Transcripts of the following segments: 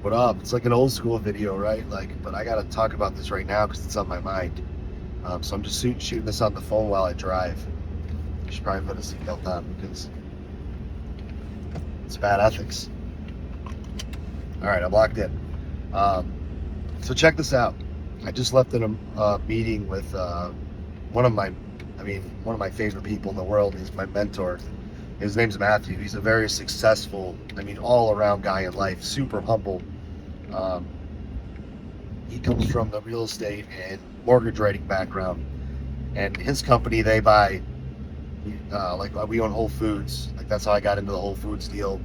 What up? It's like an old school video, right? Like, but I gotta talk about this right now because it's on my mind. So I'm just shooting this on the phone while I drive. You should probably put a seatbelt on because it's bad ethics. All right, I'm locked in. Um, so check this out. I just left in a meeting with one of my, one of my favorite people in the world. He's my mentor. His name's Matthew. He's a very successful, all-around guy in life. Super humble. Um, he comes from the real estate and mortgage writing background, and his company, they buy like we own Whole Foods. Like, that's how I got into the Whole Foods deal.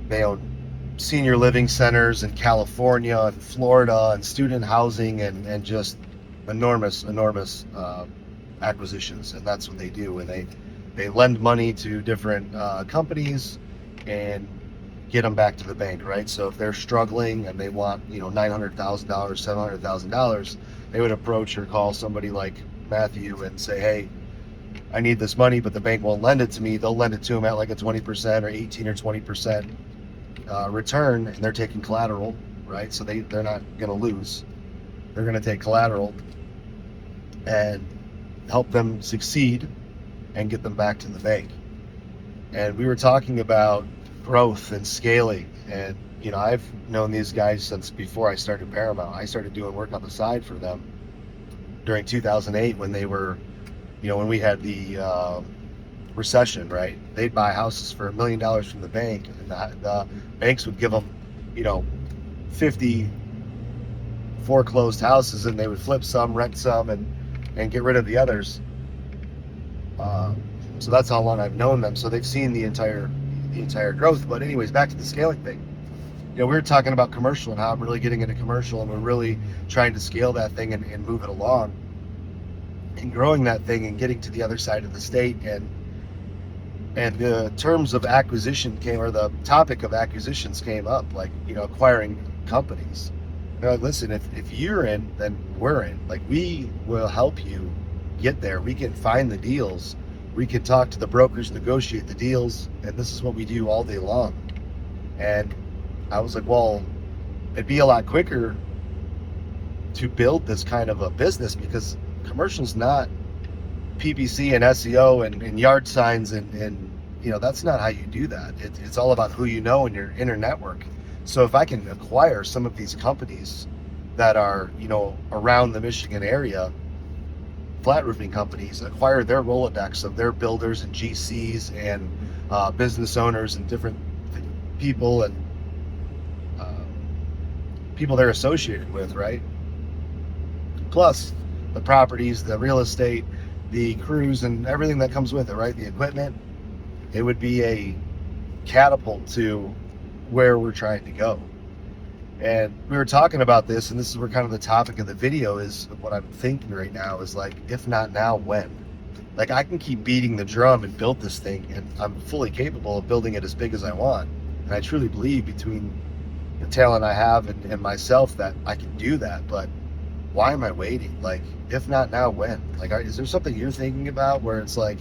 They own senior living centers in California and Florida and student housing and just enormous acquisitions. And that's what they do. And they lend money to different companies and get them back to the bank, right? So if they're struggling and they want, $900,000, $700,000, they would approach or call somebody like Matthew and say, hey, I need this money, but the bank won't lend it to me. They'll lend it to them at like a 20% or 18 or 20% return, and they're taking collateral, right? So they're not going to lose. They're going to take collateral and help them succeed and get them back to the bank. And we were talking about growth and scaling. And, I've known these guys since before I started Paramount. I started doing work on the side for them during 2008 when they were, when we had the recession, right? They'd buy houses for $1 million from the bank, and the banks would give them, 50 foreclosed houses, and they would flip some, rent some, and get rid of the others. So that's how long I've known them. So they've seen the entire growth. But anyways, back to the scaling thing. We were talking about commercial and how I'm really getting into commercial, and we're really trying to scale that thing and move it along and growing that thing and getting to the other side of the state. And the terms of acquisition or the topic of acquisitions came up, like, acquiring companies. They're like, listen, if you're in, then we're in. Like, we will help you get there. We can find the deals. We can talk to the brokers, negotiate the deals, and this is what we do all day long. And I was like, well, it'd be a lot quicker to build this kind of a business because commercial's not PPC and SEO and yard signs and that's not how you do that. It's all about who you know in your inner network. So if I can acquire some of these companies that are, around the Michigan area, flat roofing companies, acquire their Rolodex of their builders and GCs and business owners and different people and people they're associated with, right? Plus the properties, the real estate, the crews, and everything that comes with it, right? The equipment. It would be a catapult to where we're trying to go. And we were talking about this, and this is where kind of the topic of the video is. What I'm thinking right now is, like, if not now, when? Like, I can keep beating the drum and build this thing, and I'm fully capable of building it as big as I want. And I truly believe between the talent I have and myself that I can do that. But why am I waiting? Like, if not now, when? Like, is there something you're thinking about where it's like,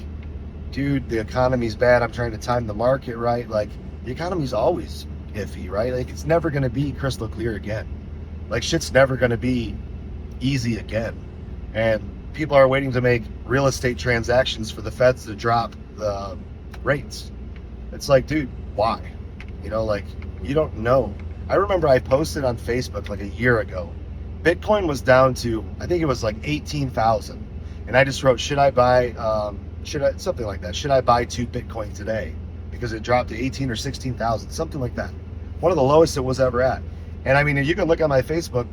dude, the economy's bad, I'm trying to time the market right? Like, the economy's always iffy, right? Like, it's never going to be crystal clear again. Like, shit's never going to be easy again. And people are waiting to make real estate transactions for the feds to drop the rates. It's like, dude, why? Like, you don't know. I remember I posted on Facebook like a year ago. Bitcoin was down to, I think it was like 18,000. And I just wrote, should I buy, something like that. Should I buy 2 Bitcoin today? Because it dropped to 18 or 16,000, something like that. One of the lowest it was ever at. And you can look at my Facebook,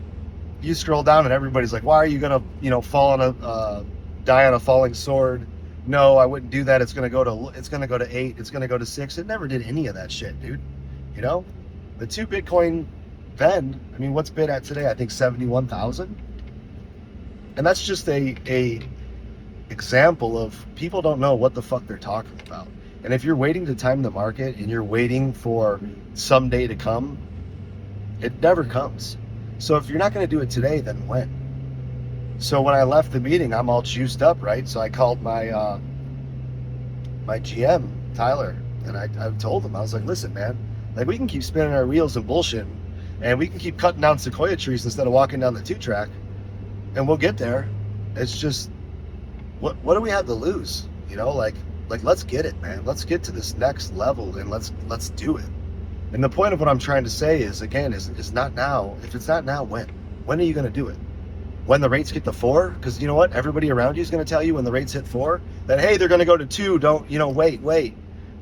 you scroll down and everybody's like, why are you going to, die on a falling sword? No, I wouldn't do that. It's going to go to 8. It's going to go to 6. It never did any of that shit, dude. The 2 Bitcoin then, what's bid at today? I think 71,000. And that's just a example of people don't know what the fuck they're talking about. And if you're waiting to time the market and you're waiting for someday to come, it never comes. So if you're not going to do it today, then when? So when I left the meeting, I'm all juiced up, right? So I called my my GM, Tyler, and I told him, I was like, listen, man, like, we can keep spinning our wheels and bullshit. And we can keep cutting down sequoia trees instead of walking down the 2-track, and we'll get there. It's just, what do we have to lose? You know, like let's get it, man. Let's get to this next level, and let's do it. And the point of what I'm trying to say is, again, is not now. If it's not now, when? When are you going to do it? When the rates get to 4? Because you know what? Everybody around you is going to tell you when the rates hit 4 that, hey, they're going to go to 2. Don't, wait.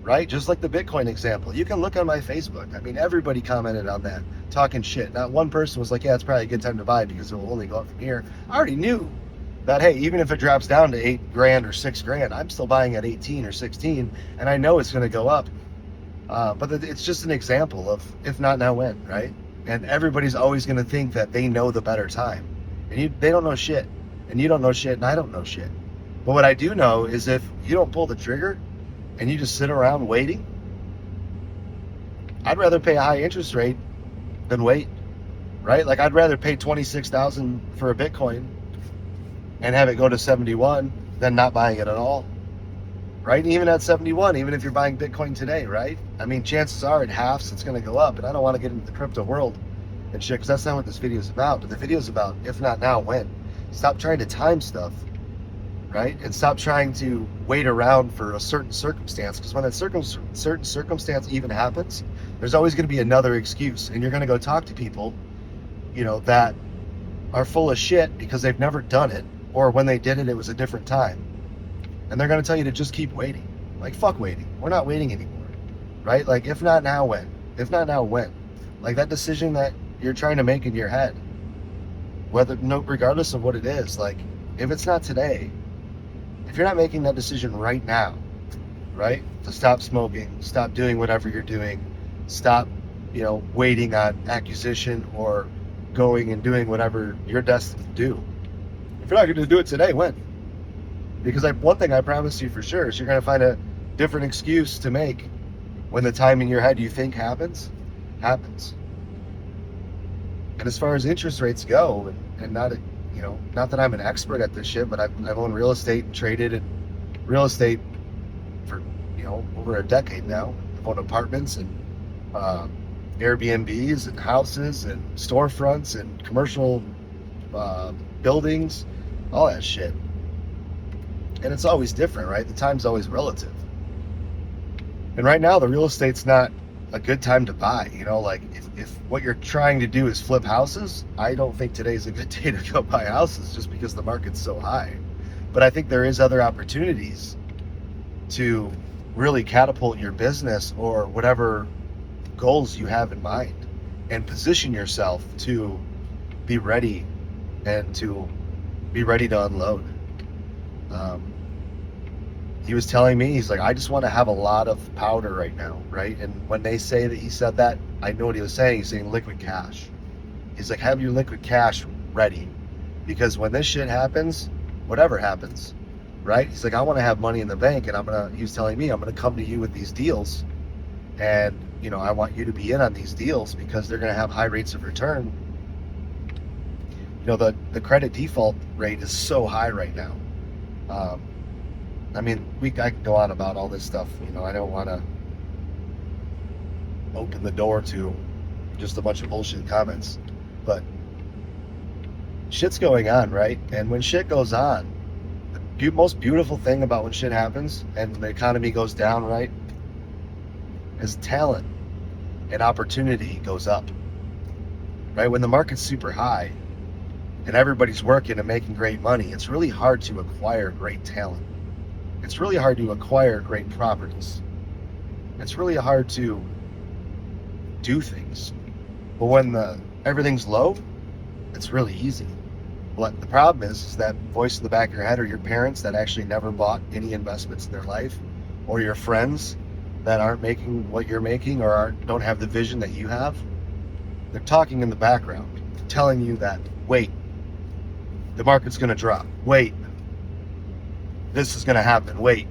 Right? Just like the Bitcoin example. You can look on my Facebook. I mean, everybody commented on that, talking shit. Not one person was like, yeah, it's probably a good time to buy because it will only go up from here. I already knew that, hey, even if it drops down to $8,000 or $6,000, I'm still buying at 18 or 16, and I know it's going to go up. But it's just an example of, if not now, when, right? And everybody's always going to think that they know the better time. And they don't know shit. And you don't know shit, and I don't know shit. But what I do know is, if you don't pull the trigger and you just sit around waiting, I'd rather pay a high interest rate than wait, right? Like, I'd rather pay $26,000 for a Bitcoin and have it go to 71 than not buying it at all, right? Even at 71, even if you're buying Bitcoin today, right? I mean, chances are it halves, it's going to go up. And I don't want to get into the crypto world and shit, because that's not what this video is about. But the video is about, if not now, when. Stop trying to time stuff, right? And stop trying to wait around for a certain circumstance, because when that certain circumstance even happens, there's always going to be another excuse. And you're going to go talk to people, that are full of shit because they've never done it, or when they did it, it was a different time. And they're going to tell you to just keep waiting. Like, fuck waiting. We're not waiting anymore, right? Like, if not now, when? If not now, when? Like, that decision that you're trying to make in your head, regardless of what it is, like, if it's not today, if you're not making that decision right now, right, to stop smoking, stop doing whatever you're doing, stop, waiting on acquisition or going and doing whatever you're destined to do. If you're not going to do it today, when? Because one thing I promise you for sure is, you're going to find a different excuse to make when the time in your head you think happens. And as far as interest rates go, and not that I'm an expert at this shit, but I've owned real estate and traded in real estate for, over a decade now. I've owned apartments and Airbnbs and houses and storefronts and commercial buildings, all that shit. And it's always different, right? The time's always relative. And right now, the real estate's not a good time to buy. Like, if what you're trying to do is flip houses, I don't think today's a good day to go buy houses, just because the market's so high. But I think there is other opportunities to really catapult your business or whatever goals you have in mind, and position yourself to be ready, and to be ready to unload. He was telling me, he's like, I just want to have a lot of powder right now, right? And when they say that he said that, I know what he was saying. He's saying liquid cash. He's like, have your liquid cash ready, because when this shit happens, whatever happens, right? He's like, I want to have money in the bank, and he was telling me, I'm going to come to you with these deals, and I want you to be in on these deals because they're going to have high rates of return. The credit default rate is so high right now. I mean, I can go on about all this stuff. I don't want to open the door to just a bunch of bullshit comments, but shit's going on, right? And when shit goes on, the most beautiful thing about when shit happens and the economy goes down, right, is talent and opportunity goes up, right? When the market's super high and everybody's working and making great money, it's really hard to acquire great talent. It's really hard to acquire great properties. It's really hard to do things. But when everything's low, it's really easy. But the problem is that voice in the back of your head, or your parents that actually never bought any investments in their life, or your friends that aren't making what you're making, or don't have the vision that you have. They're talking in the background, telling you that, wait, the market's going to drop. Wait, this is going to happen. Wait.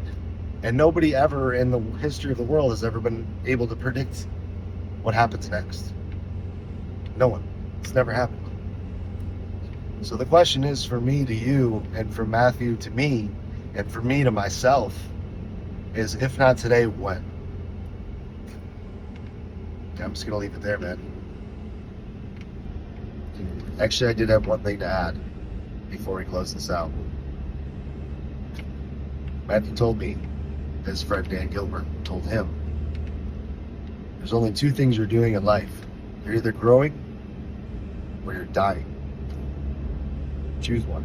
And nobody ever in the history of the world has ever been able to predict what happens next. No one. It's never happened. So the question is, for me to you, and from Matthew to me, and for me to myself, is, if not today, when? I'm just going to leave it there, man. Actually, I did have one thing to add before we close this out. Matthew told me, his friend Dan Gilbert told him, there's only two things you're doing in life. You're either growing or you're dying. Choose one.